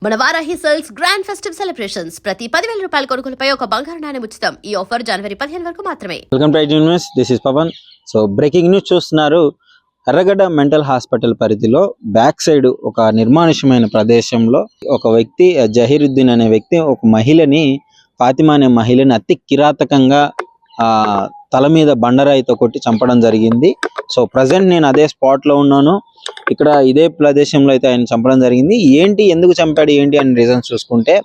మన Varahi sales grand festive celebrations ప్రతి 10,000 రూపాయల కొనుగోలుపై ఒక బంగారు నాణెం ఉచితం. ఈ ఆఫర్ జనవరి 15 వరకు మాత్రమే. Welcome to news. This is Pavan. So breaking news చూస్తున్నారు. ఎర్రగడ్డ మెంటల్ హాస్పిటల్ పరిధిలో బ్యాక్ సైడ్ ఒక నిర్మానుష్యమైన ప్రదేశంలో ఒక వ్యక్తి జహీరుద్దీన్ అనే వ్యక్తి ఒక మహిళని, ఫాతిమా అనే మహిళని అతి కిరాతకంగా తల మీద బండరాయితో కొట్టి చంపడం జరిగింది. సో ప్రజెంట్ నేను అదే స్పాట్ లో ఉన్నాను. ఇక్కడ ఇదే ప్రదేశంలో అయితే ఆయన చంపడం జరిగింది. ఏంటి, ఎందుకు చంపాడు ఏంటి అని రీజన్స్ చూసుకుంటే,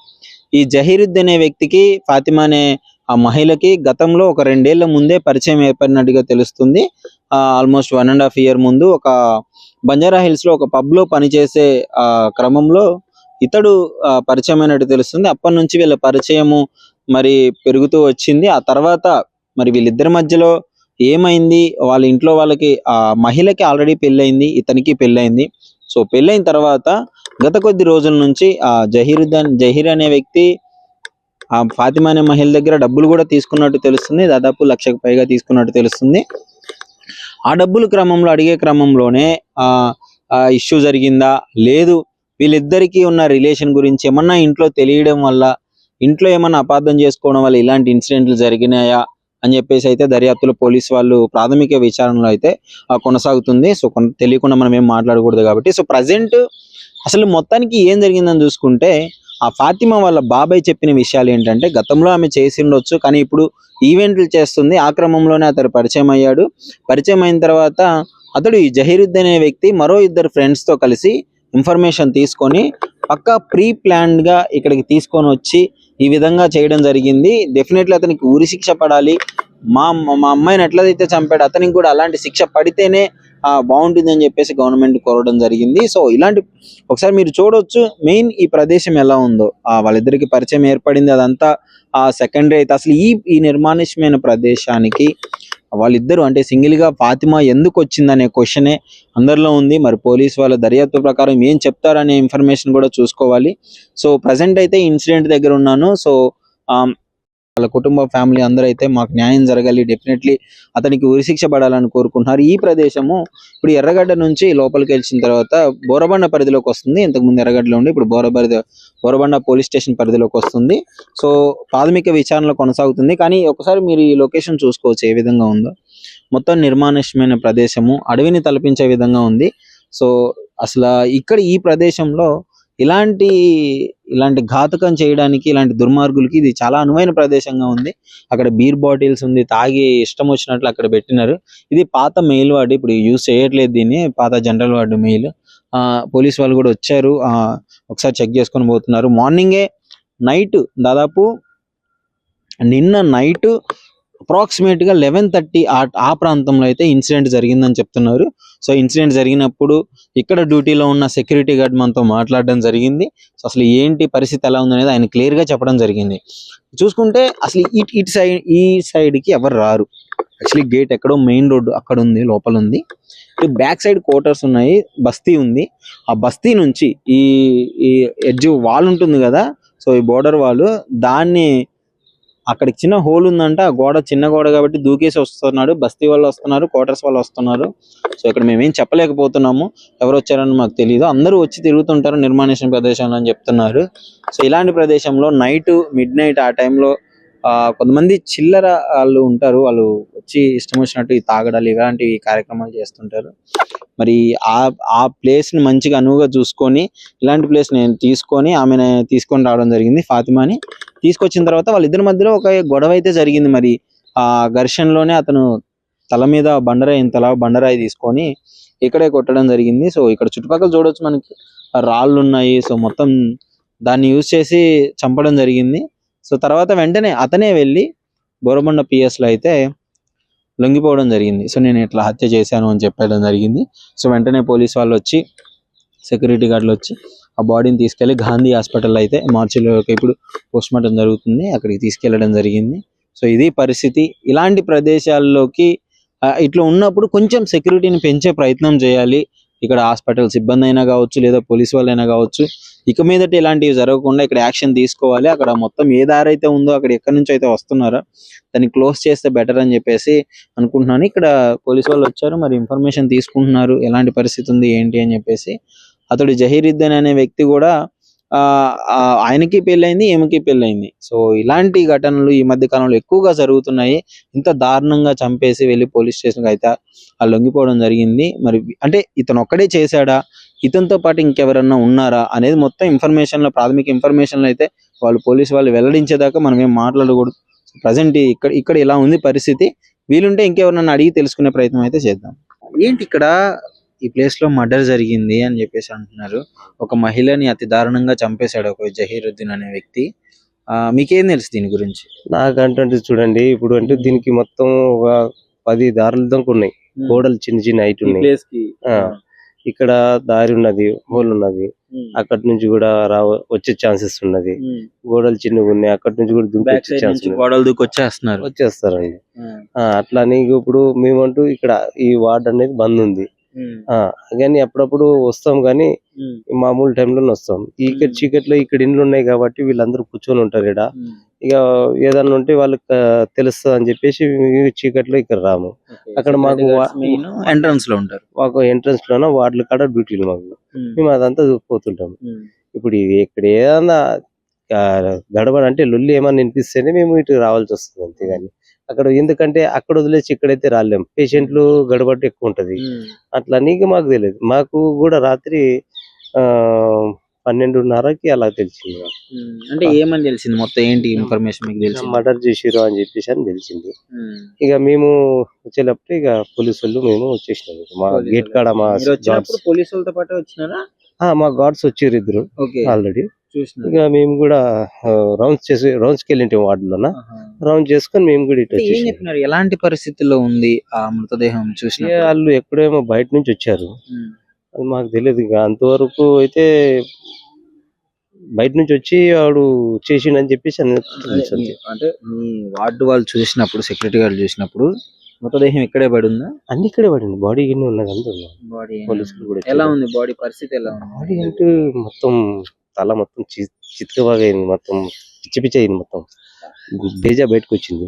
ఈ జహీరుద్దీన్ అనే వ్యక్తికి ఫాతిమా అనే ఆ మహిళకి గతంలో ఒక 2 ఏళ్ల ముందే పరిచయం ఏర్పడినట్టుగా తెలుస్తుంది. ఆల్మోస్ట్ 1.5 year ముందు ఒక బంజారా హిల్స్ లో ఒక పబ్ లో పనిచేసే క్రమంలో ఇతడు పరిచయమైనట్టు తెలుస్తుంది. అప్పటి నుంచి వీళ్ళ పరిచయము మరి పెరుగుతూ వచ్చింది. ఆ తర్వాత మరి వీళ్ళిద్దరి మధ్యలో ఏమైంది, వాళ్ళ ఇంట్లో వాళ్ళకి ఆ మహిళకి ఆల్రెడీ పెళ్ళయింది, ఇతనికి పెళ్ళయింది. సో పెళ్ళైన తర్వాత గత కొద్ది రోజుల నుంచి ఆ జహీర్ అనే వ్యక్తి ఆ ఫాతిమా అనే మహిళ దగ్గర డబ్బులు కూడా తీసుకున్నట్టు తెలుస్తుంది. దాదాపు 1,00,000కు పైగా తీసుకున్నట్టు తెలుస్తుంది. ఆ డబ్బుల క్రమంలో అడిగే క్రమంలోనే ఇష్యూ జరిగిందా, లేదు వీళ్ళిద్దరికీ ఉన్న రిలేషన్ గురించి ఏమన్నా ఇంట్లో తెలియడం వల్ల, ఇంట్లో ఏమన్నా అపార్థం చేసుకోవడం వల్ల ఇలాంటి ఇన్సిడెంట్లు జరిగినాయా అని చెప్పేసి అయితే దర్యాప్తులో పోలీసు వాళ్ళు ప్రాథమిక విచారణలో అయితే కొనసాగుతుంది. సో తెలియకుండా మనం ఏం మాట్లాడకూడదు కాబట్టి. సో ప్రజెంట్ అసలు మొత్తానికి ఏం జరిగిందని చూసుకుంటే, ఆ ఫాతిమా వాళ్ళ బాబాయ్ చెప్పిన విషయాలు ఏంటంటే, గతంలో ఆమె చేసి ఉండొచ్చు కానీ ఇప్పుడు ఈవెంట్లు చేస్తుంది. ఆ క్రమంలోనే అతడు పరిచయం అయ్యాడు. పరిచయం అయిన తర్వాత అతడు ఈ జహీరుద్దీన్ అనే వ్యక్తి మరో 2 ఫ్రెండ్స్ తో కలిసి ఇన్ఫర్మేషన్ తీసుకొని పక్కా ప్రీ ప్లాన్డ్ గా ఇక్కడికి తీసుకొని వచ్చి ఈ విధంగా చేయడం జరిగింది. డెఫినెట్లీ అతనికి ఉరి శిక్ష పడాలి. మా అమ్మాయిని ఎట్లయితే చంపాడు అతనికి కూడా అలాంటి శిక్ష పడితేనే బాగుంటుంది అని చెప్పేసి గవర్నమెంట్ కోరడం జరిగింది. సో ఇలాంటి ఒకసారి మీరు చూడొచ్చు మెయిన్ ఈ ప్రదేశం ఎలా ఉందో. వాళ్ళిద్దరికి పరిచయం ఏర్పడింది, అదంతా సెకండరీ అయితే అసలు ఈ నిర్మానుష్యమైన ప్రదేశానికి వాళ్ళిద్దరు అంటే సింగిల్ గా ఫాతిమా ఎందుకు వచ్చిందనే క్వశ్చనే అందరిలో ఉంది. మరి పోలీస్ వాళ్ళ దర్యాప్తు ప్రకారం ఏం చెప్తారనే ఇన్ఫర్మేషన్ కూడా చూసుకోవాలి. సో ప్రజెంట్ అయితే ఇన్సిడెంట్ దగ్గర ఉన్నాను. సో వాళ్ళ కుటుంబ ఫ్యామిలీ అందరూ అయితే మాకు న్యాయం జరగాలి, డెఫినెట్లీ అతనికి ఉరిశిక్ష పడాలని కోరుకుంటున్నారు. ఈ ప్రదేశము ఇప్పుడు ఎర్రగడ్డ నుంచి లోపలికి వెళ్ళిన తర్వాత బోరబండ పరిధిలోకి వస్తుంది. ఇంతకుముందు ఎర్రగడ్డలో ఉండి ఇప్పుడు బోరబండ పోలీస్ స్టేషన్ పరిధిలోకి వస్తుంది. సో ప్రాథమిక విచారణలో కొనసాగుతుంది. కానీ ఒకసారి మీరు ఈ లొకేషన్ చూసుకోవచ్చు ఏ విధంగా ఉందో. మొత్తం నిర్మానుష్యమైన ప్రదేశము, అడవిని తలపించే విధంగా ఉంది. సో అసలు ఇక్కడ ఈ ప్రదేశంలో ఇలాంటి ఘాతకం చేయడానికి, ఇలాంటి దుర్మార్గులకి ఇది చాలా అనువైన ప్రదేశంగా ఉంది. అక్కడ బీర్ బాటిల్స్ ఉంది, తాగి ఇష్టం వచ్చినట్లు అక్కడ పెట్టినారు. ఇది పాత మెయిల్ వార్డు, ఇప్పుడు యూజ్ చేయట్లేదు దీన్ని, పాత జనరల్ వార్డు మెయిల్. పోలీస్ వాళ్ళు కూడా వచ్చారు, ఒకసారి చెక్ చేసుకొని పోతున్నారు. మార్నింగే నైట్ దాదాపు నిన్న నైట్ అప్రాక్సిమేట్ గా 11:30 ఆ ప్రాంతంలో అయితే ఇన్సిడెంట్ జరిగిందని చెప్తున్నారు. సో ఇన్సిడెంట్ జరిగినప్పుడు ఇక్కడ డ్యూటీలో ఉన్న సెక్యూరిటీ గార్డ్ మనతో మాట్లాడడం జరిగింది. సో అసలు ఏంటి పరిస్థితి ఎలా ఉందనేది ఆయన క్లియర్ గా చెప్పడం జరిగింది. చూసుకుంటే అసలు ఇటు సైడ్ ఈ సైడ్ కి ఎవరు రారు. యాక్చువల్లీ గేట్ ఎక్కడో మెయిన్ రోడ్డు అక్కడ ఉంది, లోపల ఉంది. బ్యాక్ సైడ్ క్వార్టర్స్ ఉన్నాయి, బస్తీ ఉంది. ఆ బస్తీ నుంచి ఈ ఎడ్జ్ వాల్ ఉంటుంది కదా, సో ఈ బోర్డర్ వాల్, దాన్ని అక్కడ చిన్న హోల్ ఉందంట. ఆ గోడ చిన్న గోడ కాబట్టి దూకేసి వస్తున్నాడు. బస్తీ వాళ్ళు వస్తున్నారు, క్వార్టర్స్ వాళ్ళు వస్తున్నారు. సో ఇక్కడ మేమేం చెప్పలేకపోతున్నాము, ఎవరు వచ్చారని మాకు తెలియదు. అందరూ వచ్చి తిరుగుతుంటారు నిర్మానుష్య ప్రదేశంలో అని చెప్తున్నారు. సో ఇలాంటి ప్రదేశంలో మిడ్ నైట్ ఆ టైంలో కొంతమంది చిల్లర వాళ్ళు ఉంటారు, వాళ్ళు వచ్చి ఇష్టం వచ్చినట్టు ఈ తాగడాలు ఇలాంటివి కార్యక్రమాలు చేస్తుంటారు. మరి ఆ ప్లేస్ ని మంచిగా అనువుగా చూసుకొని ఇలాంటి ప్లేస్ నేను తీసుకొని ఆమెను తీసుకొని రావడం జరిగింది. ఫాతిమాని తీసుకొచ్చిన తర్వాత వాళ్ళిద్దరి మధ్యలో ఒక గొడవ అయితే జరిగింది. మరి ఆ ఘర్షణలోనే అతను తల మీద బండరాయి తీసుకొని ఇక్కడే కొట్టడం జరిగింది. సో ఇక్కడ చుట్టుపక్కల చూడొచ్చు మనకి రాళ్ళు ఉన్నాయి. సో మొత్తం దాన్ని యూజ్ చేసి చంపడం జరిగింది. సో తర్వాత వెంటనే అతనే వెళ్ళి బోరబండ PS లో అయితే లొంగిపోవడం జరిగింది. సో నేను ఇట్లా హత్య చేశాను అని చెప్పడం జరిగింది. సో వెంటనే పోలీస్ వాళ్ళు వచ్చి, సెక్యూరిటీ గార్డులు వచ్చి ఆ బాడీని తీసుకెళ్లి గాంధీ హాస్పిటల్ అయితే మార్చిలోకి ఇప్పుడు పోస్ట్ మార్టం జరుగుతుంది, అక్కడికి తీసుకెళ్లడం జరిగింది. సో ఇది పరిస్థితి. ఇలాంటి ప్రదేశాల్లోకి ఇట్లా ఉన్నప్పుడు కొంచెం సెక్యూరిటీని పెంచే ప్రయత్నం చేయాలి. ఇక్కడ హాస్పిటల్ సిబ్బంది అయినా కావచ్చు, లేదా పోలీస్ వాళ్ళైనా కావచ్చు, ఇక మీదట ఇలాంటివి జరగకుండా ఇక్కడ యాక్షన్ తీసుకోవాలి. అక్కడ మొత్తం ఏ దారి అయితే ఉందో అక్కడ ఎక్కడి నుంచి అయితే వస్తున్నారో దాన్ని క్లోజ్ చేస్తే బెటర్ అని చెప్పేసి అనుకుంటున్నాను. ఇక్కడ పోలీస్ వాళ్ళు వచ్చారు, మరి ఇన్ఫర్మేషన్ తీసుకుంటున్నారు ఎలాంటి పరిస్థితి ఉంది ఏంటి అని చెప్పేసి. అతడు జహీరుద్దీన్ అనే వ్యక్తి కూడా ఆయనకి పెళ్ళైంది, ఈమెకి పెళ్ళైంది. సో ఇలాంటి ఘటనలు ఈ మధ్య కాలంలో ఎక్కువగా జరుగుతున్నాయి. ఇంత దారుణంగా చంపేసి వెళ్ళి పోలీస్ స్టేషన్‌కి అయితే లొంగిపోవడం జరిగింది. మరి అంటే ఇతను ఒక్కడే చేశాడా? ఇతనితో పాటు ఇంకెవరన్నా ఉన్నారా? అనేది మొత్తం ప్రాథమిక ఇన్ఫర్మేషన్‌లో అయితే పోలీసు వాళ్ళు వెల్లడించేదాకా మనం ఏం మాట్లాడకూడదు. ప్రెజెంట్ ఇక్కడ ఇలా ఉంది పరిస్థితి. వీలుంటే ఇంకెవరినన్నా అడిగి తెలుసుకునే ప్రయత్నం అయితే చేద్దాం. ఏంటి ఇక్కడ ఈ ప్లేస్ లో మర్డర్ జరిగింది అని చెప్పేసి అంటున్నారు. ఒక మహిళని అతి దారుణంగా చంపేశాడు ఒక జహీరుద్దీన్ అనే వ్యక్తి. మీకేం తెలుసు దీని గురించి? నాకంటే చూడండి, ఇప్పుడు అంటే దీనికి మొత్తం ఒక 10 దారుల దాకా ఉన్నాయి. గోడలు చిన్న చిన్న హైట్ ఈ ఉన్నాయి. ప్లేస్ కి ఆ, ఇక్కడ దారి ఉన్నది, హోల్ ఉన్నది. అక్కడి నుంచి కూడా వచ్చే ఛాన్సెస్ ఉన్నది. గోడలు చిన్నగా ఉన్నాయి, అక్కడి నుంచి కూడా దుంకి బ్యాక్ వచ్చే సైడ్ ఛాన్స్ నుంచి గోడలు దూకి వచ్చేస్తున్నారు. వచ్చేస్తారండి. అట్లా అని ఇప్పుడు మేమంటూ ఇక్కడ ఈ వార్డ్ అనేది బంద్ ఉంది. కానీ అప్పుడప్పుడు వస్తాం, కానీ మామూలు టైంలోనే వస్తాం. ఇక్కడ చీకట్లో ఇక్కడ ఇండ్లు ఉన్నాయి కాబట్టి వీళ్ళందరూ కూర్చొని ఉంటారు ఇక్కడ. ఇక ఏదన్నా ఉంటే వాళ్ళకి తెలుస్తుంది అని చెప్పేసి చీకట్లో ఇక్కడ రాము. అక్కడ మాకు ఎంట్రన్స్ లో ఉంటారు. మాకు ఎంట్రన్స్ లోన వార్డుల కాడ డ్యూటీలు మాకు. మేము అదంతా పోతుంటాం. ఇప్పుడు ఇక్కడ ఏదన్నా గడబడ అంటే లొల్లి ఏమన్నా వినిపిస్తేనే మేము ఇటు రావాల్సి వస్తుంది, అంతేగాని అక్కడ ఎందుకంటే అక్కడ వదిలేసి ఇక్కడైతే రాలేం. పేషెంట్లు గడబడి ఎక్కువ ఉంటది. అట్లా నీకు మాకు తెలియదు. మాకు కూడా రాత్రి 12:30కి అలా తెలిసింది. అంటే ఏమని తెలిసింది? మొత్తం ఏంటి ఇన్ఫర్మేషన్ మీకు తెలిసింది? మర్డర్ చేసిరు అని చెప్పేసి అని తెలిసింది. ఇక మేము వచ్చేటప్పుడు ఇక పోలీసు వాళ్ళు మేము వచ్చేసినాం. మా గేట్ కాడ మా గార్డ్స్ పోలీసు వాళ్ళతో పాటు వచ్చినారా? మా గార్డ్స్ వచ్చారు ఇద్దరు ఆల్రెడీ. చూసిన ఇక మేము కూడా రౌండ్స్కి వెళ్ళింటాం వార్డులోన. రౌండ్ చేసుకొని మేము కూడా ఇటు వచ్చేసి. చెప్పినారు ఎలాంటి పరిస్థితుల్లో ఉంది ఆ మృతదేహం చూసిన? వాళ్ళు ఎక్కడేమో బయట నుంచి వచ్చారు, అది మాకు తెలియదు. ఇంకా అంతవరకు అయితే బయట నుంచి వచ్చి వాడు చేసిండని చెప్పేసి అంటే మీ వార్డు వాళ్ళు చూసినప్పుడు, సెక్యూరిటీ గారు చూసినప్పుడు మృతదేహం ఇక్కడే పడి ఉందా? అన్ని ఇక్కడే పడింది. బాడీ గిన్నె ఉన్నది, అంతా ఉన్నది. బాడీ పోలీసులు కూడా ఎలా ఉంది? బాడీ పరిస్థితి ఎలా ఉంది? బాడీ అంటే మొత్తం తల మొత్తం చిత్కబాగా అయింది, మొత్తం పిచ్చి పిచ్చి అయింది, మొత్తం బేజా బయటకు వచ్చింది.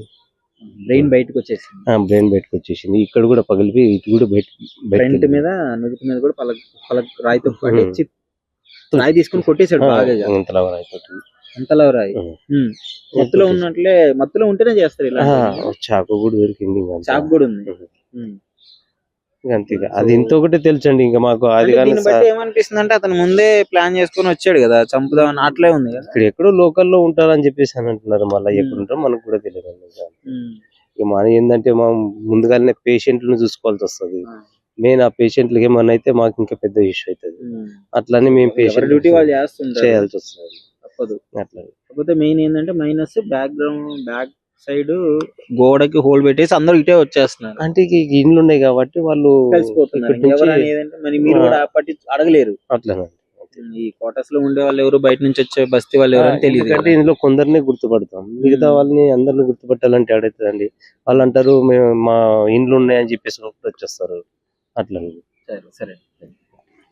బ్రెయిన్ బయటకు వచ్చేసింది. బ్రెయిన్ బయటకు వచ్చేసింది. ఇక్కడ కూడా పగిలిపోయి ఇటు కూడా ఫ్రంట్ మీద నుదుటి మీద కూడా రాయితో రాయి తీసుకుని కొట్టేశాడు బాగా. అంతలా రాయి మత్తులో ఉన్నట్లే, మత్తులో ఉంటేనే చేస్తారు ఇలా. చాకు కూడా దొరికింది, చాకు కూడా ఉంది. అంతే. అది ఇంకొకటి తెలుసండి ఇంకా మాకు. అది ఏమనిపిస్తుంది అంటే అతను ముందే ప్లాన్ చేసుకుని వచ్చాడు కదా చంపుదామని, అట్లే ఉంది కదా. ఇక్కడ ఎక్కడో లోకల్లో ఉంటారని చెప్పేసి అని అంటున్నారు. మళ్ళీ ఎక్కడ ఉంటారో మనకు కూడా తెలియదు. ఇక మన ఏంటంటే మనం ముందుగానే పేషెంట్లను చూసుకోవాల్సి వస్తుంది. మెయిన్ ఆ పేషెంట్లకి ఏమన్నా అయితే మాకు ఇంకా పెద్ద ఇష్యూ అవుతుంది. అట్లనే మేము పేషెంట్ డ్యూటీ వాళ్ళు చేస్తుంటారు, చేయాల్సి వస్తుంది. తప్పదు. అట్లా కాకపోతే మెయిన్ ఏంటంటే మైనస్ బ్యాక్ సైడ్ గోడకి హోల్ పెట్టేసి అందరూ ఇటే వచ్చేస్తున్నారు. అంటే ఇండ్లు ఉన్నాయి కాబట్టి వాళ్ళు కలిసిపోతున్నారు. మీరు కూడా అడగలేరు. అట్లా ఈ క్వార్టర్స్ లో ఉండే వాళ్ళు ఎవరు, బయట నుంచి వచ్చే బస్తీ వాళ్ళు ఎవరు తెలియదు. అంటే ఇందులో కొందరినే గుర్తుపడతాం, మిగతా వాళ్ళని అందరిని గుర్తుపట్టాలంటే అడుగుతుందండి. వాళ్ళు అంటారు మేము మా ఇండ్లు ఉన్నాయని చెప్పేసి వచ్చేస్తారు. అట్లా. సరే.